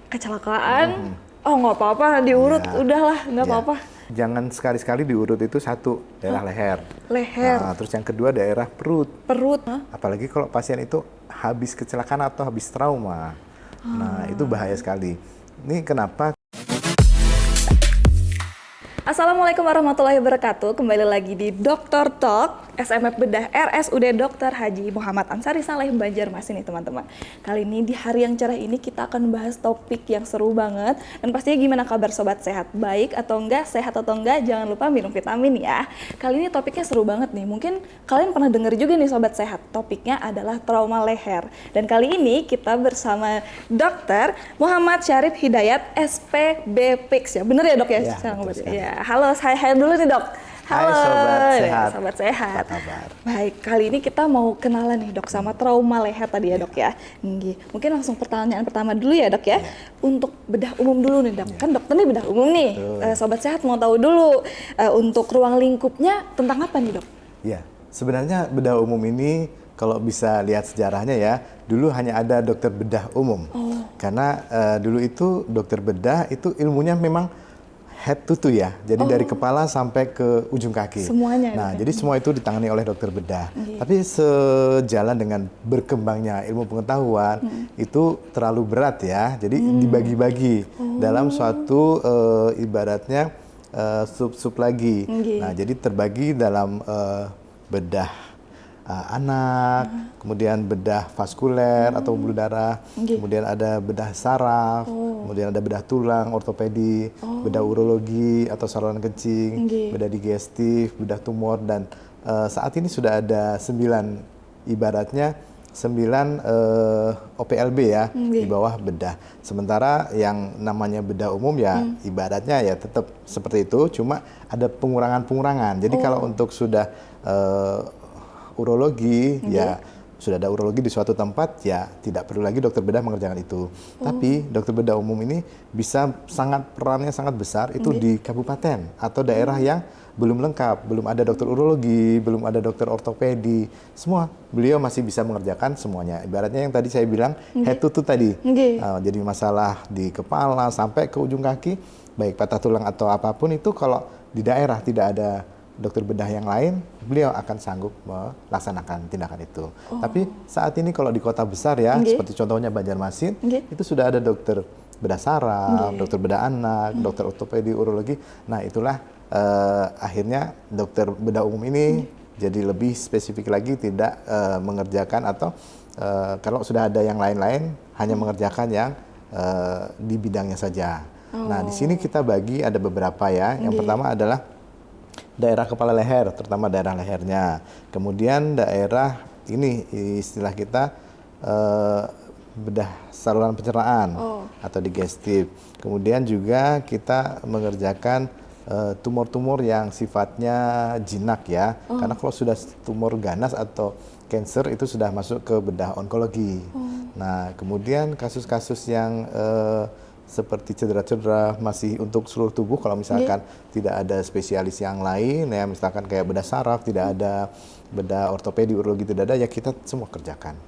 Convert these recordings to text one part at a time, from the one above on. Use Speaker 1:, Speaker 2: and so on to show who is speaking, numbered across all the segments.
Speaker 1: Kecelakaan? Oh nggak apa-apa, diurut
Speaker 2: Ya,
Speaker 1: udahlah, nggak
Speaker 2: ya.
Speaker 1: apa-apa.
Speaker 2: Jangan sekali-sekali diurut itu satu, daerah leher.
Speaker 1: Leher,
Speaker 2: Nah, terus yang kedua daerah perut.
Speaker 1: perut.
Speaker 2: Apalagi kalau pasien itu habis kecelakaan atau habis trauma. Nah, itu bahaya sekali. Ini kenapa?
Speaker 1: Assalamualaikum warahmatullahi wabarakatuh. Kembali lagi di Dokter Talk SMF Bedah RSUD Dr. Haji Muhammad Ansari Saleh Banjarmasin nih teman-teman. Kali ini di hari yang cerah ini kita akan membahas topik yang seru banget. Dan pastinya gimana kabar sobat sehat? Baik atau enggak? Sehat atau enggak? Jangan lupa minum vitamin ya. Kali ini topiknya seru banget nih. Mungkin kalian pernah dengar juga nih sobat sehat. Topiknya adalah trauma leher. Dan kali ini kita bersama Dr. Muhammad Syarif Hidayat SPBPIX ya. Bener ya dok ya?
Speaker 2: Ya,
Speaker 1: Sekarang
Speaker 2: betul sekali.
Speaker 1: ya. Halo, hai dulu nih dok. Halo,
Speaker 2: Hai sobat sehat.
Speaker 1: sobat sehat.
Speaker 2: Apa kabar?
Speaker 1: Baik, kali ini kita mau kenalan nih dok sama trauma leher tadi ya dok ya. Nggih. Mungkin langsung pertanyaan pertama dulu ya dok ya. Untuk bedah umum dulu nih dok. Kan dokter nih bedah umum nih. Sobat sehat mau tahu dulu untuk ruang lingkupnya tentang apa nih dok?
Speaker 2: Ya, sebenarnya bedah umum ini kalau bisa lihat sejarahnya ya, dulu hanya ada dokter bedah umum. Karena dulu itu dokter bedah itu ilmunya memang head to toe ya, jadi dari kepala sampai ke ujung kaki.
Speaker 1: Semuanya.
Speaker 2: Nah, jadi semua itu ditangani oleh dokter bedah. Tapi sejalan dengan berkembangnya ilmu pengetahuan itu terlalu berat ya, jadi dibagi-bagi dalam suatu ibaratnya sub-sub lagi. Nah, jadi terbagi dalam bedah anak, kemudian bedah vaskuler atau pembuluh darah, kemudian ada bedah saraf, kemudian ada bedah tulang, ortopedi, bedah urologi atau saluran kencing, bedah digestif, bedah tumor, dan saat ini sudah ada 9 ibaratnya 9 OPLB ya di bawah bedah. Sementara yang namanya bedah umum ya ibaratnya ya tetap seperti itu, cuma ada pengurangan-pengurangan. Jadi kalau untuk sudah urologi ya sudah ada urologi di suatu tempat ya tidak perlu lagi dokter bedah mengerjakan itu. Tapi dokter bedah umum ini bisa perannya sangat besar itu di kabupaten atau daerah yang belum lengkap, belum ada dokter urologi, belum ada dokter ortopedi, semua beliau masih bisa mengerjakan semuanya. Ibaratnya yang tadi saya bilang head to toe tadi. Jadi masalah di kepala sampai ke ujung kaki, baik patah tulang atau apapun itu kalau di daerah tidak ada dokter bedah yang lain, beliau akan sanggup melaksanakan tindakan itu. Tapi saat ini kalau di kota besar ya, seperti contohnya Banjarmasin, itu sudah ada dokter bedah saraf, dokter bedah anak, dokter ortopedi, urologi. Nah itulah akhirnya dokter bedah umum ini jadi lebih spesifik lagi, tidak mengerjakan atau kalau sudah ada yang lain-lain, hanya mengerjakan yang di bidangnya saja. Nah di sini kita bagi ada beberapa ya. Yang pertama adalah daerah kepala leher, terutama daerah lehernya. Kemudian daerah ini istilah kita bedah saluran pencernaan atau digestif. Kemudian juga kita mengerjakan tumor-tumor yang sifatnya jinak ya. Karena kalau sudah tumor ganas atau cancer itu sudah masuk ke bedah onkologi. Nah, kemudian kasus-kasus yang seperti cedera-cedera masih untuk seluruh tubuh kalau misalkan tidak ada spesialis yang lain ya, misalkan kayak bedah saraf tidak ada, bedah ortopedi, urologi tidak ada, ya kita semua kerjakan.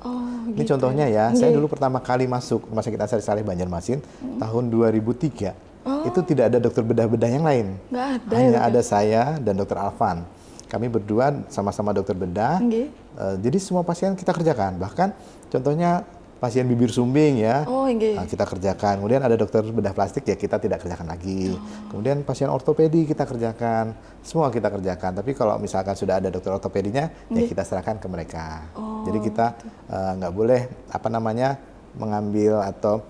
Speaker 2: Ini contohnya ya, saya dulu pertama kali masuk Rumah Sakit Ansari Saleh Banjarmasin tahun 2003. Itu tidak ada dokter bedah-bedah yang lain.
Speaker 1: Nggak ada.
Speaker 2: Hanya ada saya dan dokter Alvan. Kami berdua sama-sama dokter bedah. Jadi semua pasien kita kerjakan. Bahkan contohnya pasien bibir sumbing ya, nah, kita kerjakan. Kemudian ada dokter bedah plastik ya kita tidak kerjakan lagi. Kemudian pasien ortopedi kita kerjakan, semua kita kerjakan. Tapi kalau misalkan sudah ada dokter ortopedinya, ya kita serahkan ke mereka. Jadi kita nggak boleh mengambil atau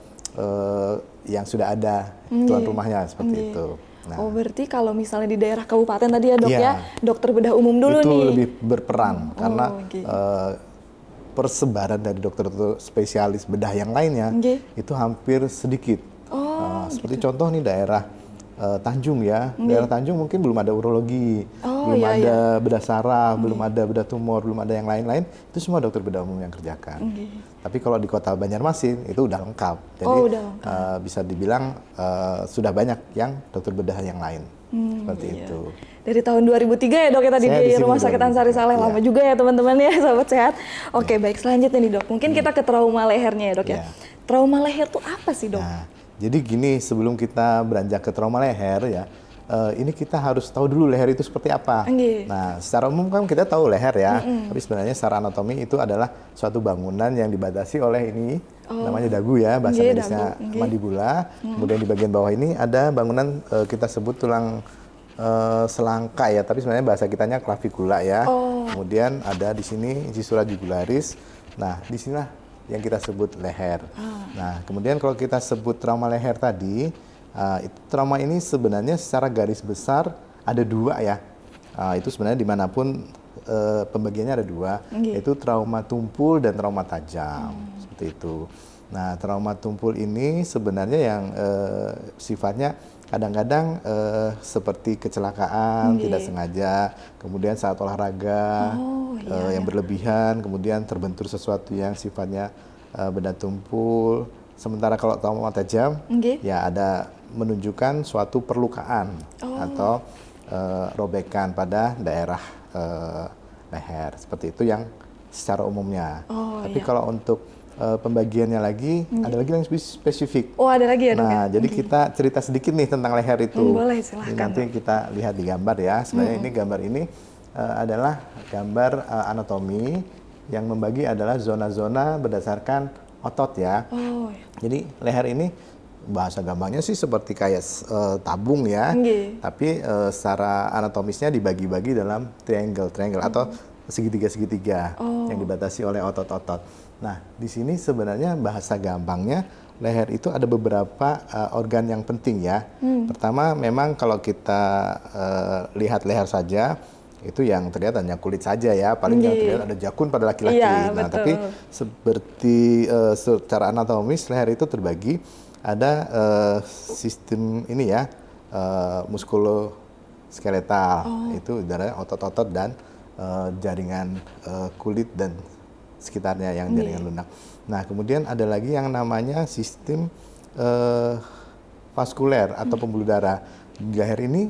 Speaker 2: yang sudah ada tuan rumahnya seperti itu. Nah,
Speaker 1: berarti kalau misalnya di daerah kabupaten tadi ya dok ya, dokter bedah umum dulu
Speaker 2: itu
Speaker 1: nih.
Speaker 2: lebih berperan karena persebaran dari dokter-dokter spesialis bedah yang lainnya itu hampir sedikit. Seperti contoh nih daerah Tanjung ya, daerah Tanjung mungkin belum ada urologi, belum ada bedah saraf, belum ada bedah tumor, belum ada yang lain-lain, itu semua dokter bedah umum yang kerjakan. Tapi kalau di kota Banjarmasin itu udah lengkap, jadi bisa dibilang sudah banyak yang dokter bedah yang lain. Seperti itu.
Speaker 1: Dari tahun 2003 ya dok ya tadi di Rumah Sakit Ansari Saleh, lama juga ya teman-teman ya sahabat sehat. Oke baik, selanjutnya nih dok, mungkin kita ke trauma lehernya ya dok ya. Trauma leher tuh apa sih dok?
Speaker 2: Nah, Jadi gini, sebelum kita beranjak ke trauma leher ya, ini kita harus tahu dulu leher itu seperti apa.
Speaker 1: Nggih.
Speaker 2: Nah, secara umum kan kita tahu leher ya, tapi sebenarnya secara anatomi itu adalah suatu bangunan yang dibatasi oleh ini, namanya dagu ya, bahasa
Speaker 1: Nggih,
Speaker 2: medisnya
Speaker 1: dagu. Nggih.
Speaker 2: mandibula. Kemudian di bagian bawah ini ada bangunan kita sebut tulang selangka ya, tapi sebenarnya bahasa kitanya clavicula ya. Kemudian ada di sini insula jugularis. Nah, di sinilah yang kita sebut leher. Nah, kemudian kalau kita sebut trauma leher tadi, trauma ini sebenarnya secara garis besar ada dua ya. Itu sebenarnya dimanapun pembagiannya ada dua, yaitu trauma tumpul dan trauma tajam, seperti itu. Nah, trauma tumpul ini sebenarnya yang sifatnya kadang-kadang seperti kecelakaan, tidak sengaja, kemudian saat olahraga yang berlebihan, kemudian terbentur sesuatu yang sifatnya benda tumpul. Sementara kalau trauma tajam, ya ada menunjukkan suatu perlukaan atau robekan pada daerah leher. Seperti itu yang secara umumnya. Tapi kalau untuk pembagiannya lagi, ada lagi yang spesifik.
Speaker 1: Oh, ada lagi ya, Dok?
Speaker 2: Nah, jadi kita cerita sedikit nih tentang leher itu.
Speaker 1: Boleh,
Speaker 2: Ini
Speaker 1: silahkan.
Speaker 2: nanti kita lihat di gambar ya. Sebenarnya ini gambar ini adalah gambar anatomi yang membagi adalah zona-zona berdasarkan otot ya. Jadi leher ini bahasa gampangnya sih seperti kayak tabung ya. Tapi secara anatomisnya dibagi-bagi dalam triangle atau segitiga-segitiga yang dibatasi oleh otot-otot. Nah, di sini sebenarnya bahasa gampangnya leher itu ada beberapa organ yang penting ya. Pertama, memang kalau kita lihat leher saja, itu yang terlihat hanya kulit saja ya. Paling yang terlihat ada jakun pada laki-laki.
Speaker 1: Iya,
Speaker 2: Nah,
Speaker 1: betul.
Speaker 2: tapi seperti secara anatomis leher itu terbagi ada sistem ini ya, muskuloskeletal. Itu darah otot-otot dan jaringan kulit dan sekitarnya yang jaringan lunak. Nah, kemudian ada lagi yang namanya sistem vaskuler atau pembuluh darah. Leher ini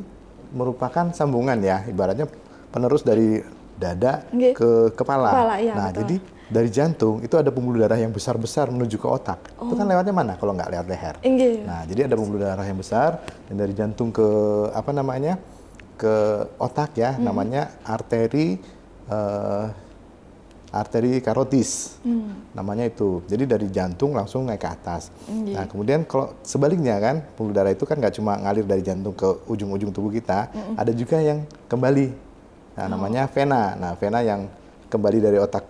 Speaker 2: merupakan sambungan ya, ibaratnya penerus dari dada ke kepala. Nah,
Speaker 1: betul.
Speaker 2: jadi dari jantung itu ada pembuluh darah yang besar-besar menuju ke otak. Itu kan lewatnya mana kalau nggak lewat leher? Nah, jadi ada pembuluh darah yang besar dan dari jantung ke apa namanya? Ke otak ya, namanya arteri karotis, namanya itu. Jadi dari jantung langsung naik ke atas. Nah, kemudian kalau sebaliknya kan, pembuluh darah itu kan nggak cuma ngalir dari jantung ke ujung-ujung tubuh kita, ada juga yang kembali. Nah, namanya vena. Nah, vena yang kembali dari otak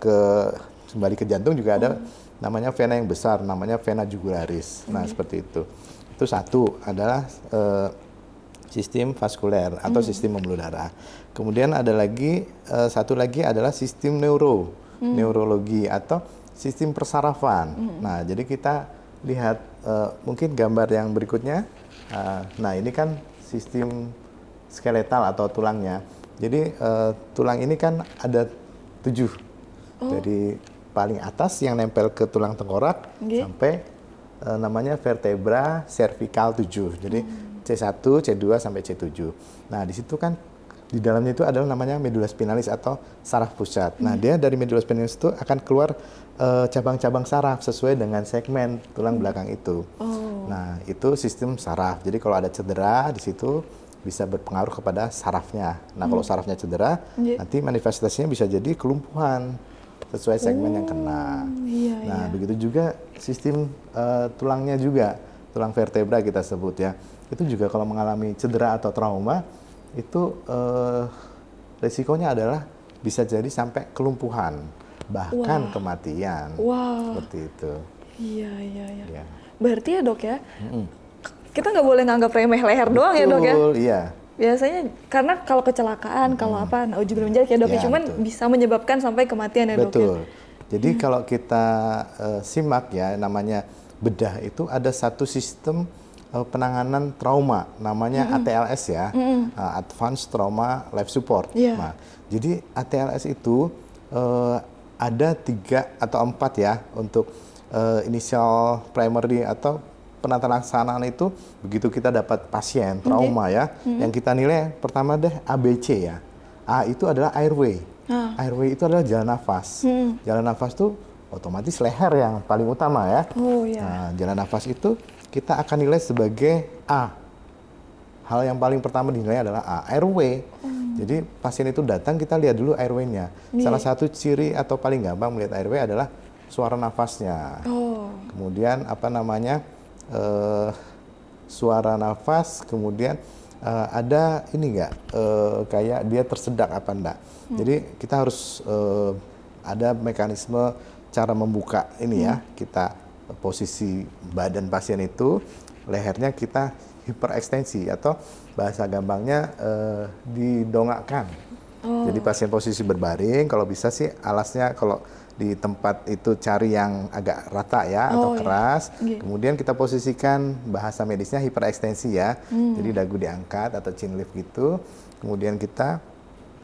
Speaker 2: kembali ke jantung juga ada namanya vena yang besar, namanya vena jugularis. Nah, seperti itu. Itu satu adalah sistem vaskuler atau sistem pembuluh darah. Kemudian ada lagi satu lagi adalah sistem neurologi atau sistem persarafan. Nah, jadi kita lihat mungkin gambar yang berikutnya. Nah, ini kan sistem skeletal atau tulangnya. Jadi tulang ini kan ada 7. Dari paling atas yang nempel ke tulang tengkorak sampai namanya vertebra cervical 7. Jadi C1, C2 sampai C7. Nah, di situ kan di dalamnya itu adalah namanya medula spinalis atau saraf pusat. Nah, dia dari medula spinalis itu akan keluar cabang-cabang saraf sesuai dengan segmen tulang belakang itu. Nah, itu sistem saraf. Jadi kalau ada cedera di situ bisa berpengaruh kepada sarafnya. Nah, kalau sarafnya cedera, nanti manifestasinya bisa jadi kelumpuhan sesuai segmen yang kena. Nah, begitu juga sistem tulangnya juga, tulang vertebra kita sebut ya. Itu juga kalau mengalami cedera atau trauma, itu resikonya adalah bisa jadi sampai kelumpuhan, bahkan kematian. Seperti itu.
Speaker 1: Iya. Berarti ya, Dok ya, kita nggak boleh nganggap remeh leher doang ya, Dok ya?
Speaker 2: Iya.
Speaker 1: Biasanya karena kalau kecelakaan, kalau apa, uji menjalik ya, Dok, cuman bisa menyebabkan sampai kematian ya, Dok.
Speaker 2: Betul. Jadi kalau kita simak ya, namanya bedah itu ada satu sistem penanganan trauma, namanya ATLS ya, Advanced Trauma Life Support. Nah, jadi ATLS itu ada 3 atau 4 ya untuk initial primary atau penata laksanaan itu. Begitu kita dapat pasien trauma ya, yang kita nilai pertama deh ABC ya. A itu adalah airway. Airway itu adalah jalan nafas. Jalan nafas itu otomatis leher yang paling utama ya. Nah, jalan nafas itu kita akan nilai sebagai A. Hal yang paling pertama dinilai adalah A, airway. Jadi pasien itu datang, kita lihat dulu airway-nya. Salah satu ciri atau paling gampang melihat airway adalah suara nafasnya. Kemudian suara nafas, kemudian ada ini enggak, kayak dia tersedak apa enggak. Jadi kita harus ada mekanisme cara membuka ini ya. Kita posisi badan pasien itu, lehernya kita hiperekstensi atau bahasa gampangnya didongakkan. Jadi pasien posisi berbaring, kalau bisa sih alasnya kalau di tempat itu cari yang agak rata ya atau keras. Kemudian kita posisikan bahasa medisnya hiperekstensi ya. Jadi dagu diangkat atau chin lift gitu. Kemudian kita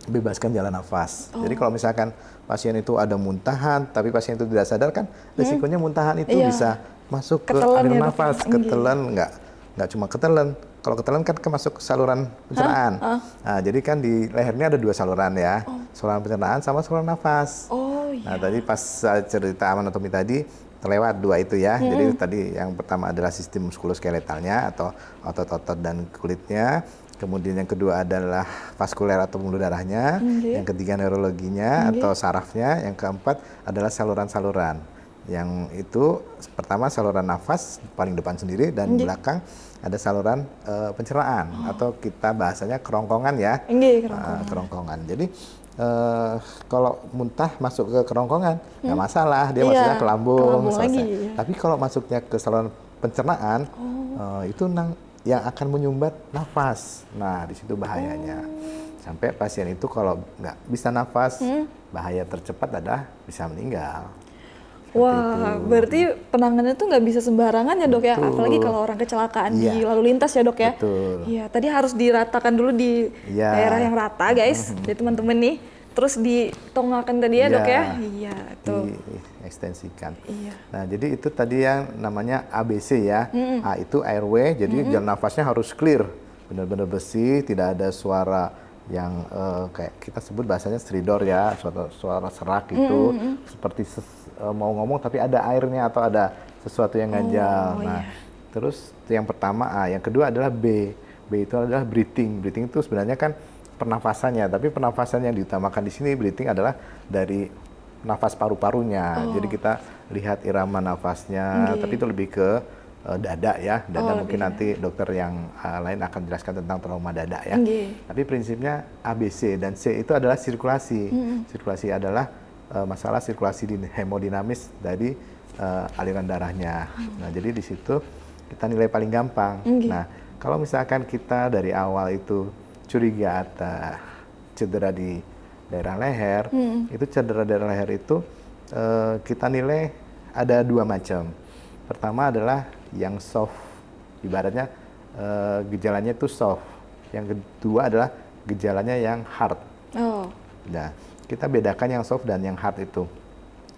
Speaker 2: bebaskan jalan nafas. Jadi kalau misalkan pasien itu ada muntahan, tapi pasien itu tidak sadar kan, risikonya muntahan itu bisa masuk ke aliran nafas, ketelan nggak cuma ketelan. Kalau ketelan kan masuk ke saluran pencernaan. Nah, jadi kan di lehernya ada dua saluran ya, saluran pencernaan sama saluran nafas. Nah, tadi pas cerita anatomi tadi terlewat dua itu ya. Jadi tadi yang pertama adalah sistem muskuloskeletalnya atau otot-otot dan kulitnya. Kemudian yang kedua adalah vaskuler atau pembuluh darahnya. Yang ketiga neurologinya atau sarafnya. Yang keempat adalah saluran-saluran. Yang itu pertama saluran nafas paling depan sendiri dan belakang ada saluran pencernaan atau kita bahasanya kerongkongan ya. Kerongkongan. Jadi kalau muntah masuk ke kerongkongan nggak masalah, dia masuknya ke lambung selesai. Tapi kalau masuknya ke saluran pencernaan itu yang akan menyumbat nafas. Nah, di situ bahayanya. Sampai pasien itu kalau nggak bisa nafas, bahaya tercepat adalah bisa meninggal.
Speaker 1: Wah, berarti penanganannya tuh nggak bisa sembarangan ya dok ya, apalagi kalau orang kecelakaan di lalu lintas ya dok ya. Iya, tadi harus diratakan dulu di daerah yang rata guys, dari teman-teman nih. Terus ditongakkan tadi ya dok ya. Iya, tuh.
Speaker 2: Diekstensikan. Nah, jadi itu tadi yang namanya ABC ya. A itu airway, jadi jalan nafasnya harus clear, benar-benar bersih, tidak ada suara yang kayak kita sebut bahasanya stridor ya, suara serak itu, seperti mau ngomong tapi ada airnya atau ada sesuatu yang ganjal. Terus yang pertama A, yang kedua adalah B. B itu adalah breathing. Breathing itu sebenarnya kan pernafasannya, tapi pernafasan yang diutamakan di sini breathing adalah dari nafas paru-parunya. Jadi kita lihat irama nafasnya, tapi itu lebih ke dada ya. Dada mungkin nanti dokter yang lain akan jelaskan tentang trauma dada ya. Tapi prinsipnya ABC dan C itu adalah sirkulasi. Sirkulasi adalah masalah sirkulasi hemodinamis dari aliran darahnya. Nah, jadi di situ kita nilai paling gampang. Nah, kalau misalkan kita dari awal itu curiga ada cedera di daerah leher, itu cedera daerah leher itu kita nilai ada dua macam. Pertama adalah yang soft, ibaratnya gejalanya itu soft. Yang kedua adalah gejalanya yang hard. Nah, kita bedakan yang soft dan yang hard itu.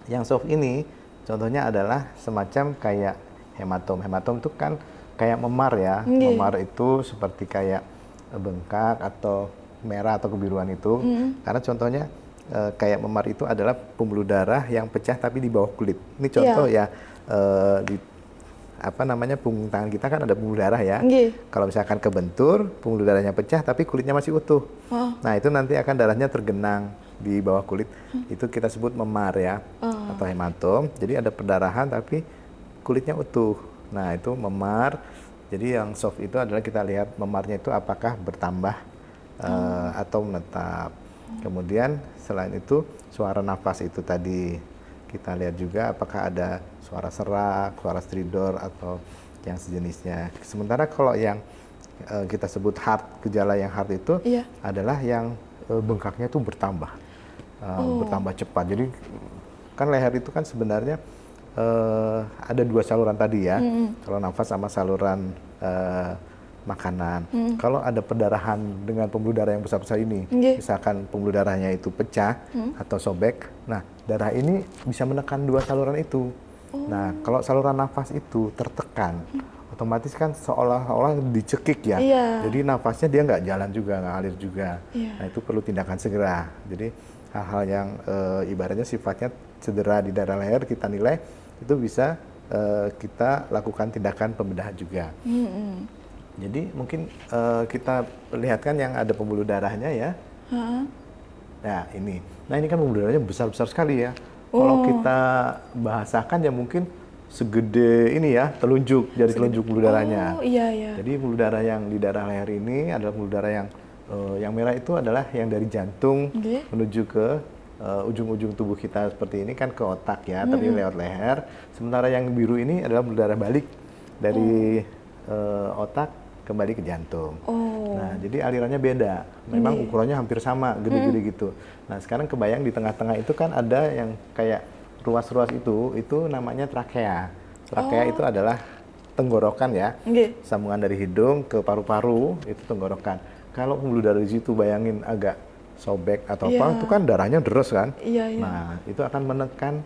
Speaker 2: Yang soft ini contohnya adalah semacam kayak hematom. Hematom itu kan kayak memar ya. Memar itu seperti kayak bengkak atau merah atau kebiruan itu. Karena contohnya kayak memar itu adalah pembuluh darah yang pecah tapi di bawah kulit. Ini contoh ya di punggung tangan kita kan ada pembuluh darah ya. Kalau misalkan kebentur, pembuluh darahnya pecah tapi kulitnya masih utuh. Nah, itu nanti akan darahnya tergenang di bawah kulit. Itu kita sebut memar ya, atau hematom. Jadi ada perdarahan tapi kulitnya utuh. Nah, itu memar. Jadi yang soft itu adalah kita lihat memarnya itu apakah bertambah atau menetap. Kemudian selain itu suara nafas itu tadi kita lihat juga apakah ada suara serak, suara stridor atau yang sejenisnya. Sementara kalau yang kita sebut hard, gejala yang hard itu adalah yang bengkaknya itu bertambah cepat. Jadi kan leher itu kan sebenarnya ada dua saluran tadi ya, saluran nafas sama saluran makanan. Kalau ada perdarahan dengan pembuluh darah yang besar-besar ini, misalkan pembuluh darahnya itu pecah atau sobek, nah darah ini bisa menekan dua saluran itu. Nah, kalau saluran nafas itu tertekan, otomatis kan seolah-olah dicekik ya. Jadi nafasnya dia nggak jalan juga, nggak alir juga. Nah, itu perlu tindakan segera. Jadi hal-hal yang ibaratnya sifatnya cedera di daerah leher kita nilai itu bisa kita lakukan tindakan pembedahan juga. Jadi mungkin kita perlihatkan yang ada pembuluh darahnya ya. Nah ini, kan pembuluh darahnya besar-besar sekali ya. Kalau kita bahasakan ya mungkin segede ini ya, telunjuk, jari telunjuk pembuluh darahnya.
Speaker 1: Oh iya iya.
Speaker 2: Jadi pembuluh darah yang di daerah leher ini adalah pembuluh darah yang merah itu adalah yang dari jantung menuju ke ujung-ujung tubuh kita seperti ini kan ke otak ya, tapi lewat leher. Sementara yang biru ini adalah pembuluh darah balik dari otak kembali ke jantung. Nah, jadi alirannya beda. Memang ukurannya hampir sama, gede-gede gitu. Nah, sekarang kebayang di tengah-tengah itu kan ada yang kayak ruas-ruas itu namanya trakea. Trakea itu adalah tenggorokan ya. Sambungan dari hidung ke paru-paru itu tenggorokan. Kalau pembuluh darah di situ bayangin agak sobek atau apa, itu kan darahnya deres kan. Nah, itu akan menekan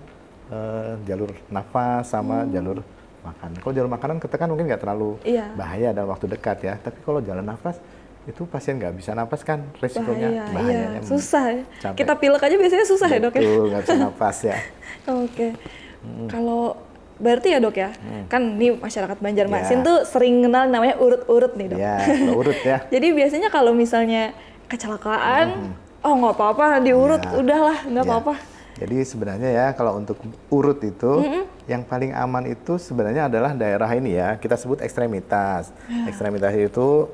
Speaker 2: jalur nafas sama jalur makan. Kalau jalur makanan ketekan mungkin nggak terlalu bahaya dalam waktu dekat ya. Tapi kalau jalur nafas itu pasien nggak bisa nafas kan, resikonya bahayanya
Speaker 1: susah ya. Kita pilek aja biasanya susah ya dok ya.
Speaker 2: Betul, nggak bisa nafas ya.
Speaker 1: Oke. Kalau berarti ya dok ya, kan nih masyarakat Banjarmasin tuh sering kenal namanya urut-urut nih dok.
Speaker 2: Ya, urut ya.
Speaker 1: Jadi biasanya kalau misalnya kecelakaan, oh nggak apa-apa diurut, udahlah nggak apa-apa.
Speaker 2: Jadi sebenarnya ya kalau untuk urut itu yang paling aman itu sebenarnya adalah daerah ini ya, kita sebut ekstremitas. Ekstremitas itu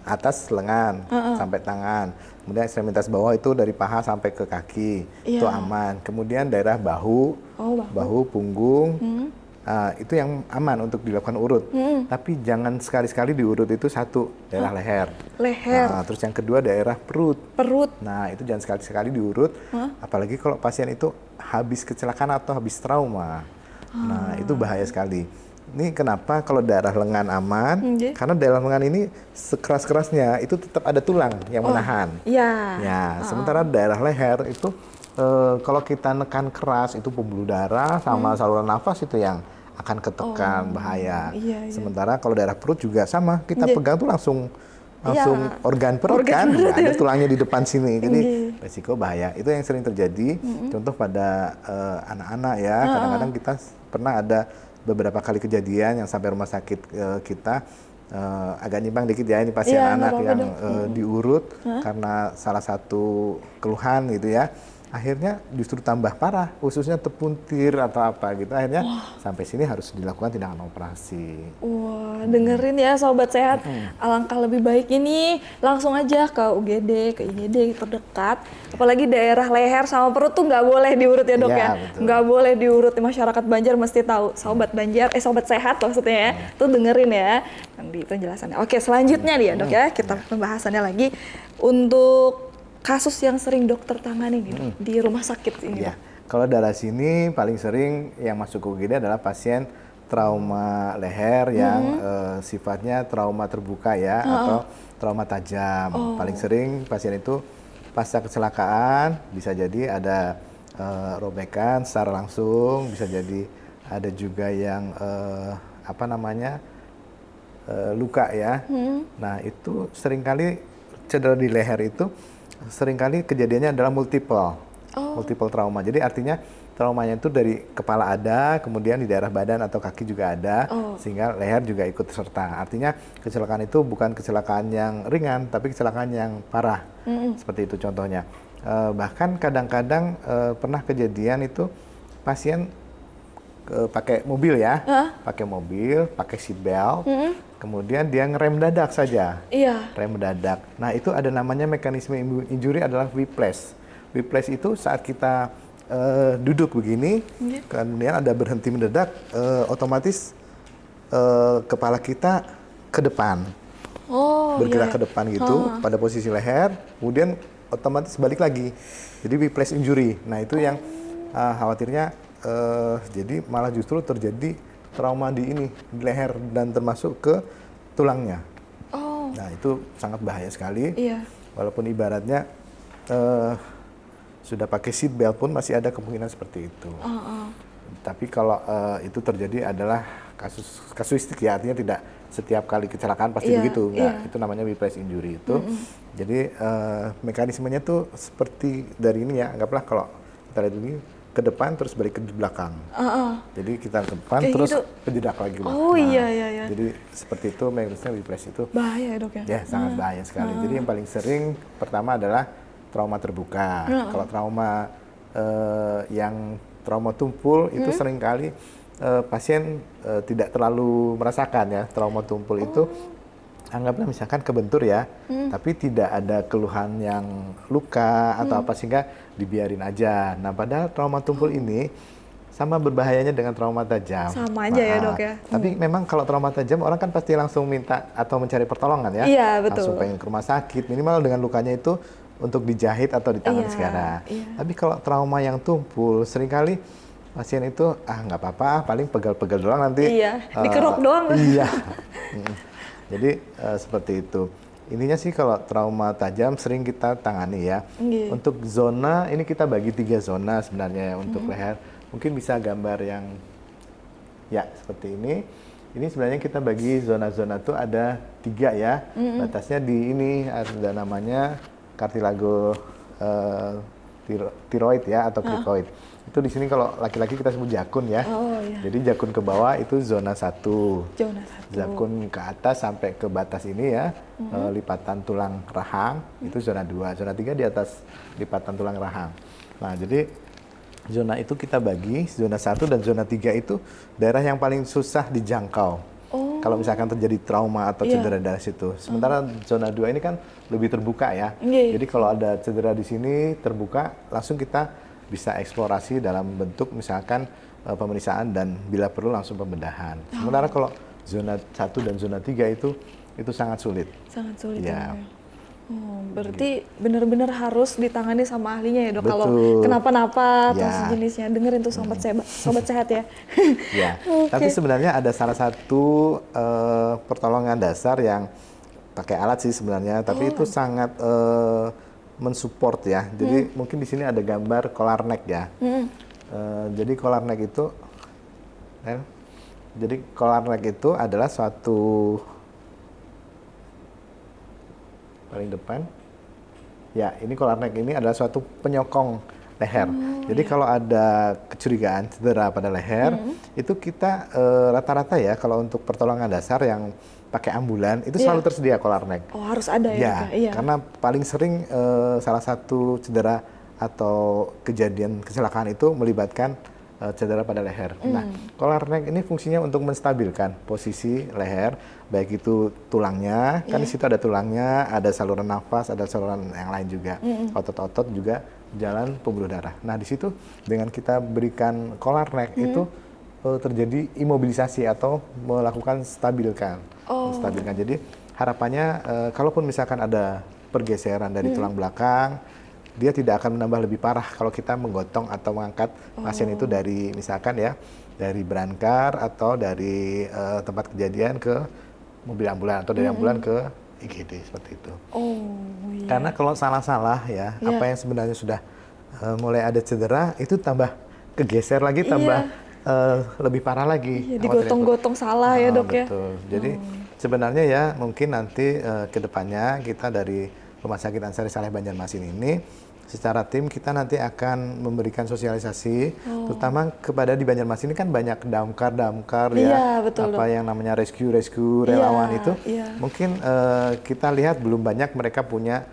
Speaker 2: atas lengan sampai tangan. Kemudian ekstremitas bawah itu dari paha sampai ke kaki, itu aman. Kemudian daerah bahu, bahu punggung, itu yang aman untuk dilakukan urut. Tapi jangan sekali-sekali diurut itu satu, daerah leher. Nah, terus yang kedua daerah perut. Nah, itu jangan sekali-sekali diurut, apalagi kalau pasien itu habis kecelakaan atau habis trauma. Nah, itu bahaya sekali. Ini kenapa kalau daerah lengan aman? Karena daerah lengan ini sekeras-kerasnya itu tetap ada tulang yang menahan. Ya, sementara daerah leher itu kalau kita nekan keras itu pembuluh darah sama saluran nafas itu yang akan ketekan bahaya. Sementara kalau daerah perut juga sama, kita pegang tuh langsung organ perut kan, ada tulangnya di depan sini, jadi resiko bahaya. Itu yang sering terjadi. Contoh pada anak-anak ya, kadang-kadang kita pernah ada beberapa kali kejadian yang sampai rumah sakit kita agak nyimpang dikit ya, ini pasien anak yang diurut karena salah satu keluhan gitu ya. Akhirnya justru tambah parah, khususnya terpuntir atau apa gitu. Akhirnya sampai sini harus dilakukan tindakan operasi.
Speaker 1: Wah, dengerin ya sobat sehat. Alangkah lebih baik ini langsung aja ke UGD, ke IGD terdekat. Apalagi daerah leher sama perut tuh nggak boleh diurut ya dok ya. Nggak boleh diurut. Masyarakat Banjar mesti tahu. Sobat Banjar, sobat sehat maksudnya ya. Tuh dengerin ya. Nanti penjelasannya. Oke, selanjutnya nih ya dok ya. Kita pembahasannya lagi untuk kasus yang sering dokter tangani di rumah sakit ini.
Speaker 2: Kalau daerah sini paling sering yang masuk ke UGD adalah pasien trauma leher yang sifatnya trauma terbuka ya, atau trauma tajam. Paling sering pasien itu pasca kecelakaan bisa jadi ada robekan secara langsung, bisa jadi ada juga yang luka ya. Nah itu seringkali cedera di leher itu seringkali kejadiannya adalah multiple trauma. Jadi artinya traumanya itu dari kepala ada, kemudian di daerah badan atau kaki juga ada, sehingga leher juga ikut serta. Artinya kecelakaan itu bukan kecelakaan yang ringan, tapi kecelakaan yang parah. Seperti itu contohnya. Bahkan kadang-kadang pernah kejadian itu pasien pakai mobil ya, pakai seat belt, kemudian dia ngerem dadak saja, rem mendadak. Nah itu ada namanya mekanisme injury adalah whiplash. Whiplash itu saat kita duduk begini, kemudian ada berhenti mendadak, otomatis kepala kita ke depan, bergerak ke depan gitu, pada posisi leher, kemudian otomatis balik lagi. Jadi whiplash injury. Nah itu yang khawatirnya jadi malah justru terjadi trauma di leher dan termasuk ke tulangnya. Nah itu sangat bahaya sekali. Walaupun ibaratnya sudah pakai seat belt pun masih ada kemungkinan seperti itu. Tapi kalau itu terjadi adalah kasuistik ya, artinya tidak setiap kali kecelakaan pasti begitu. Enggak, itu namanya whiplash injury itu. Jadi mekanismenya tuh seperti dari ini ya, anggaplah kalau kita lihat ini ke depan terus balik ke belakang. Jadi kita ke depan
Speaker 1: Kayak
Speaker 2: terus
Speaker 1: gitu.
Speaker 2: berjedak lagi.
Speaker 1: Oh, iya.
Speaker 2: Jadi seperti itu Magnuson reflex itu.
Speaker 1: Bahaya ya dok ya?
Speaker 2: Ya, sangat bahaya sekali. Jadi yang paling sering pertama adalah trauma terbuka. Kalau trauma yang trauma tumpul itu seringkali pasien tidak terlalu merasakan ya trauma tumpul itu. Anggaplah misalkan kebentur ya, tapi tidak ada keluhan yang luka atau apa sehingga dibiarin aja. Nah, padahal trauma tumpul ini sama berbahayanya dengan trauma tajam.
Speaker 1: Sama aja ya dok ya?
Speaker 2: Tapi memang kalau trauma tajam orang kan pasti langsung minta atau mencari pertolongan ya.
Speaker 1: Iya, betul.
Speaker 2: Langsung pengen ke rumah sakit, minimal dengan lukanya itu untuk dijahit atau ditangani segera. Tapi kalau trauma yang tumpul, seringkali pasien itu nggak apa-apa, paling pegal-pegal doang nanti.
Speaker 1: Iya, dikerok doang.
Speaker 2: Iya. Jadi seperti itu. Intinya sih kalau trauma tajam sering kita tangani ya. Untuk zona ini kita bagi 3 zona sebenarnya ya untuk leher. Mungkin bisa gambar yang ya seperti ini. Ini sebenarnya kita bagi zona-zona tuh ada 3 ya. Batasnya di ini ada namanya kartilago tiroid ya atau krikoid. Itu di sini kalau laki-laki kita sebut jakun ya. Jadi jakun ke bawah itu zona 1. Jakun ke atas sampai ke batas ini ya, lipatan tulang rahang itu zona 2. Zona 3 di atas lipatan tulang rahang. Nah, jadi zona itu kita bagi, zona 1 dan zona 3 itu daerah yang paling susah dijangkau. Kalau misalkan terjadi trauma atau cedera dari situ. Sementara zona 2 ini kan lebih terbuka ya. Jadi kalau ada cedera di sini terbuka, langsung kita bisa eksplorasi dalam bentuk misalkan pemeriksaan dan bila perlu langsung pembedahan. Sementara kalau zona 1 dan zona 3 itu sangat sulit.
Speaker 1: Sangat sulit
Speaker 2: ya.
Speaker 1: Berarti benar-benar harus ditangani sama ahlinya ya dok.
Speaker 2: Betul.
Speaker 1: Kalau kenapa-napa atau sejenisnya, dengerin tuh sobat sehat ya.
Speaker 2: Ya. Tapi sebenarnya ada salah satu pertolongan dasar yang pakai alat sih sebenarnya, tapi itu sangat mensupport ya. Jadi mungkin di sini ada gambar collar neck ya. Jadi collar neck itu, adalah suatu paling depan. Ya, ini collar neck ini adalah suatu penyokong leher. Jadi kalau ada kecurigaan cedera pada leher, itu kita rata-rata ya kalau untuk pertolongan dasar yang pakai ambulan itu selalu tersedia collar neck.
Speaker 1: Oh, harus ada ya?
Speaker 2: Iya, karena paling sering salah satu cedera atau kejadian kecelakaan itu melibatkan cedera pada leher. Nah, collar neck ini fungsinya untuk menstabilkan posisi leher, baik itu tulangnya, kan di situ ada tulangnya, ada saluran nafas, ada saluran yang lain juga, otot-otot juga jalan pembuluh darah. Nah, di situ dengan kita berikan collar neck itu terjadi imobilisasi atau melakukan stabilkan. Jadi harapannya kalaupun misalkan ada pergeseran dari tulang belakang, dia tidak akan menambah lebih parah kalau kita menggotong atau mengangkat pasien itu dari misalkan ya dari brankar atau dari tempat kejadian ke mobil ambulan atau dari ambulan ke IGD seperti itu. Karena kalau salah-salah ya apa yang sebenarnya sudah mulai ada cedera itu tambah kegeser lagi, tambah lebih parah lagi.
Speaker 1: Digotong-gotong salah ya dok ya.
Speaker 2: Betul. Jadi sebenarnya ya mungkin nanti ke depannya kita dari Rumah Sakit Ansari Saleh Banjarmasin ini secara tim kita nanti akan memberikan sosialisasi terutama kepada di Banjarmasin ini kan banyak damkar ya
Speaker 1: betul,
Speaker 2: apa yang namanya rescue relawan itu mungkin kita lihat belum banyak mereka punya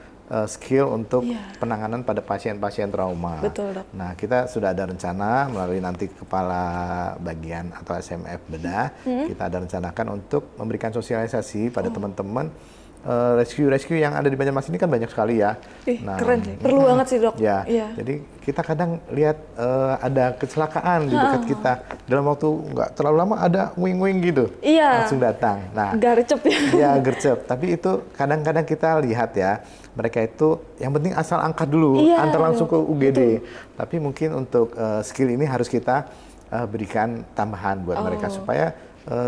Speaker 2: skill untuk penanganan pada pasien-pasien trauma.
Speaker 1: Betul, dok.
Speaker 2: Nah, kita sudah ada rencana melalui nanti kepala bagian atau SMF bedah, kita ada rencanakan untuk memberikan sosialisasi pada teman-teman rescue yang ada di Banjarmasin ini kan banyak sekali ya.
Speaker 1: Nah, keren sih, perlu banget sih dok.
Speaker 2: Ya, jadi kita kadang lihat ada kecelakaan di dekat kita dalam waktu nggak terlalu lama ada wing gitu, langsung datang. Nah,
Speaker 1: gercep ya.
Speaker 2: Iya gercep, tapi itu kadang-kadang kita lihat ya mereka itu yang penting asal angkat dulu, antar langsung ke UGD. Tapi mungkin untuk skill ini harus kita berikan tambahan buat mereka supaya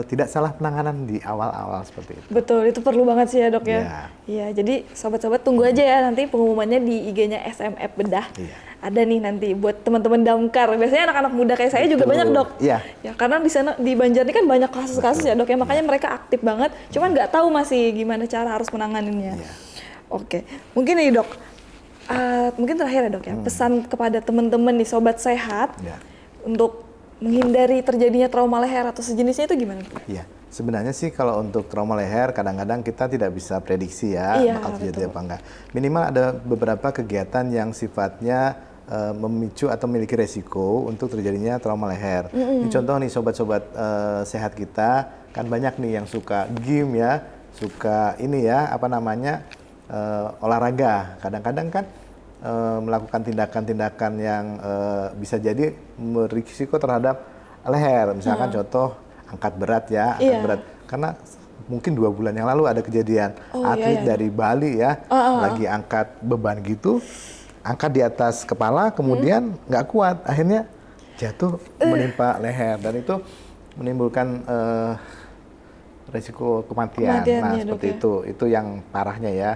Speaker 2: tidak salah penanganan di awal-awal seperti itu.
Speaker 1: Betul, itu perlu banget sih ya dok ya. Iya, jadi sobat-sobat tunggu aja ya nanti pengumumannya di IG-nya SMF Bedah. Ada nih nanti buat teman-teman damkar. Biasanya anak-anak muda kayak saya juga banyak dok. Ya, karena di sana di Banjar ini kan banyak kasus-kasus ya dok ya. Makanya mereka aktif banget. Cuman nggak tahu masih gimana cara harus menanganinya. Oke, mungkin nih dok. Mungkin terakhir ya dok ya, pesan kepada teman-teman nih sobat sehat
Speaker 2: Ya.
Speaker 1: untuk menghindari terjadinya trauma leher atau sejenisnya itu gimana?
Speaker 2: Iya, sebenarnya sih kalau untuk trauma leher kadang-kadang kita tidak bisa prediksi ya
Speaker 1: Iya,
Speaker 2: bakal terjadi
Speaker 1: betul.
Speaker 2: apa enggak. Minimal ada beberapa kegiatan yang sifatnya memicu atau memiliki resiko untuk terjadinya trauma leher. Ini contoh nih sobat-sobat sehat kita, kan banyak nih yang suka gym ya, suka ini ya, apa namanya, olahraga. Kadang-kadang kan melakukan tindakan-tindakan yang bisa jadi berisiko terhadap leher. Misalkan contoh angkat berat ya, angkat
Speaker 1: Iya.
Speaker 2: berat. Karena mungkin 2 bulan yang lalu ada kejadian atlet dari Bali ya, lagi angkat beban gitu, angkat di atas kepala, kemudian nggak kuat, akhirnya jatuh menimpa leher dan itu menimbulkan resiko kematian.
Speaker 1: Kematian,
Speaker 2: Nah,
Speaker 1: ya,
Speaker 2: seperti
Speaker 1: dok,
Speaker 2: itu yang parahnya ya.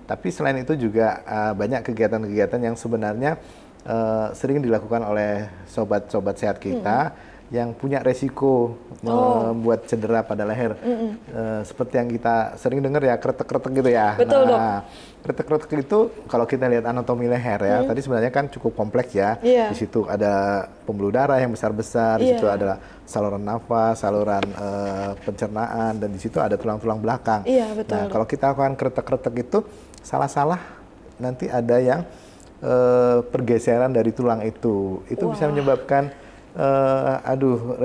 Speaker 2: Tapi selain itu juga banyak kegiatan-kegiatan yang sebenarnya sering dilakukan oleh sobat-sobat sehat kita yang punya resiko membuat cedera pada leher. Seperti yang kita sering dengar ya, kretek-kretek gitu ya.
Speaker 1: Betul,
Speaker 2: nah, kretek-kretek itu kalau kita lihat anatomi leher ya, tadi sebenarnya kan cukup kompleks ya.
Speaker 1: Iya.
Speaker 2: Di situ ada pembuluh darah yang besar-besar, di situ
Speaker 1: Iya.
Speaker 2: ada saluran nafas, saluran pencernaan, dan di situ ada tulang-tulang belakang.
Speaker 1: Iya, betul.
Speaker 2: Nah, kalau kita lakukan kretek-kretek itu salah-salah, nanti ada yang pergeseran dari tulang itu bisa menyebabkan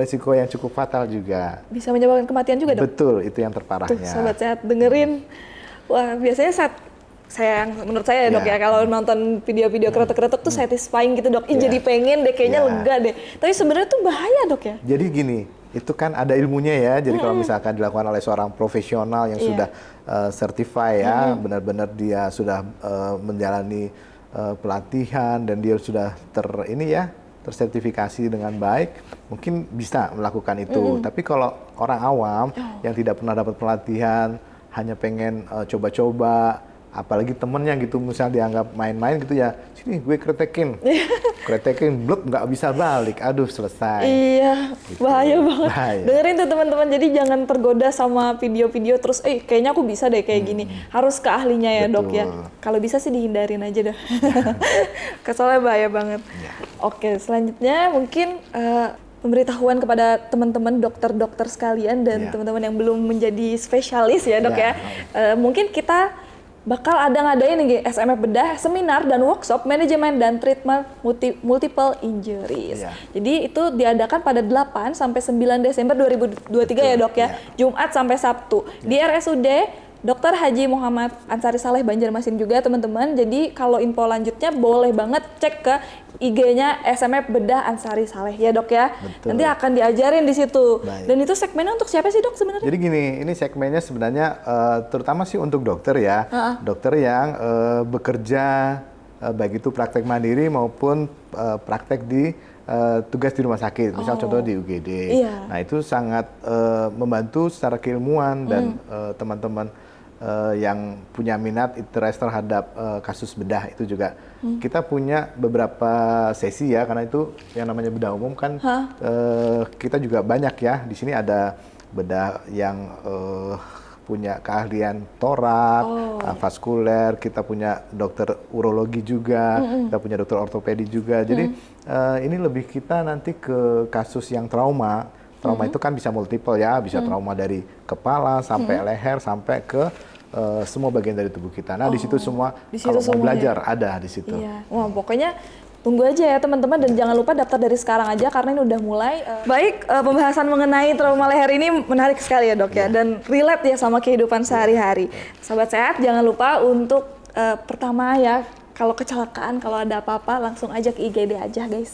Speaker 2: resiko yang cukup fatal juga.
Speaker 1: Bisa menyebabkan kematian juga dok?
Speaker 2: Betul, itu yang
Speaker 1: Tuh,
Speaker 2: terparahnya.
Speaker 1: sobat sehat dengerin. Wah, biasanya menurut saya ya dok ya, kalau nonton video-video kretek-kretek tuh satisfying gitu dok. Ih, jadi pengen deh, kayaknya lega deh. Tapi sebenarnya tuh bahaya dok ya?
Speaker 2: Jadi gini, itu kan ada ilmunya ya. Jadi kalau misalkan dilakukan oleh seorang profesional yang sudah certified ya, benar-benar dia sudah menjalani pelatihan dan dia sudah tersertifikasi dengan baik, mungkin bisa melakukan itu. Tapi kalau orang awam yang tidak pernah dapat pelatihan, hanya pengen coba-coba, apalagi temennya gitu, misal dianggap main-main gitu ya, sini gue kretekin, blok nggak bisa balik, aduh selesai.
Speaker 1: Iya,
Speaker 2: Gitu.
Speaker 1: bahaya banget.
Speaker 2: Bahaya.
Speaker 1: Dengerin tuh teman-teman, jadi jangan tergoda sama video-video terus, kayaknya aku bisa deh kayak gini. Harus ke ahlinya ya dok ya.
Speaker 2: Betul.
Speaker 1: Kalau bisa sih dihindarin aja dah. Soalnya bahaya banget.
Speaker 2: Ya.
Speaker 1: Oke, selanjutnya mungkin pemberitahuan kepada teman-teman dokter-dokter sekalian dan teman-teman yang belum menjadi spesialis ya dok ya. Mungkin kita bakal ada ngadain nih SMF Bedah seminar dan workshop manajemen dan treatment multiple injuries. Jadi itu diadakan pada 8 sampai 9 Desember 2023 ya dok ya. Jumat sampai Sabtu di RSUD Dr. Haji Muhammad Ansari Saleh Banjarmasin juga teman-teman. Jadi kalau info lanjutnya boleh banget cek ke IG-nya SMF Bedah Ansari Saleh ya dok ya.
Speaker 2: Betul.
Speaker 1: Nanti akan diajarin di situ.
Speaker 2: Baik.
Speaker 1: Dan itu segmennya untuk siapa sih dok sebenarnya?
Speaker 2: Jadi gini, ini segmennya sebenarnya terutama sih untuk dokter ya, dokter yang bekerja baik itu praktek mandiri maupun praktek di tugas di rumah sakit, misal contoh di UGD.
Speaker 1: Iya.
Speaker 2: Nah itu sangat membantu secara keilmuan dan teman-teman yang punya minat interest terhadap kasus bedah itu juga kita punya beberapa sesi ya, karena itu yang namanya bedah umum kan kita juga banyak ya. Di sini ada bedah yang punya keahlian torak, vaskuler, kita punya dokter urologi juga, kita punya dokter ortopedi juga. Jadi ini lebih kita nanti ke kasus yang trauma. Trauma itu kan bisa multiple ya, bisa trauma dari kepala sampai leher sampai ke semua bagian dari tubuh kita. Nah di situ semua kalau mau belajar ada di situ.
Speaker 1: Iya, wah pokoknya tunggu aja ya teman-teman dan jangan lupa daftar dari sekarang aja karena ini udah mulai. Baik, pembahasan mengenai trauma leher ini menarik sekali ya dok ya dan relate ya sama kehidupan sehari-hari. Sobat sehat jangan lupa untuk pertama ya, kalau kecelakaan, kalau ada apa-apa langsung aja ke IGD aja guys.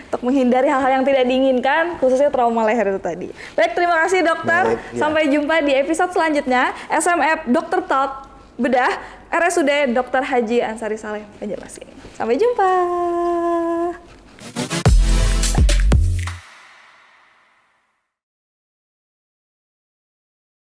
Speaker 1: Untuk menghindari hal-hal yang tidak diinginkan, khususnya trauma leher itu tadi. Baik, terima kasih dokter.
Speaker 2: Baik, ya.
Speaker 1: Sampai jumpa di episode selanjutnya. SMF Dr. Talk Bedah RSUD Dr. Haji Ansari Saleh Banjarmasin. Sampai jumpa.